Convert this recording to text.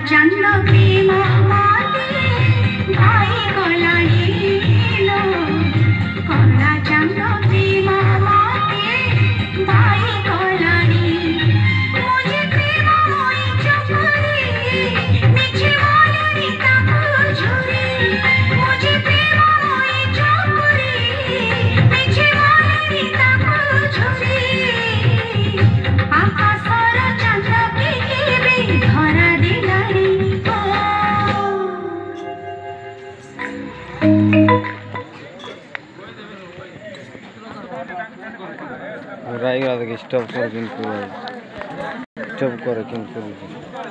चांद प्रेम भाई कलानी लो कला चांद प्रेम भाई कलानी मुझे प्रेम होई चपरी मिछे वाली ताको झुरी मुझे प्रेम होई चपरी मिछे वाली ताको झुरी आकाशर चांद के धरा दिलानी রাইগা থেকে স্টপ করে কিন্তু স্টপ করে কিন্তু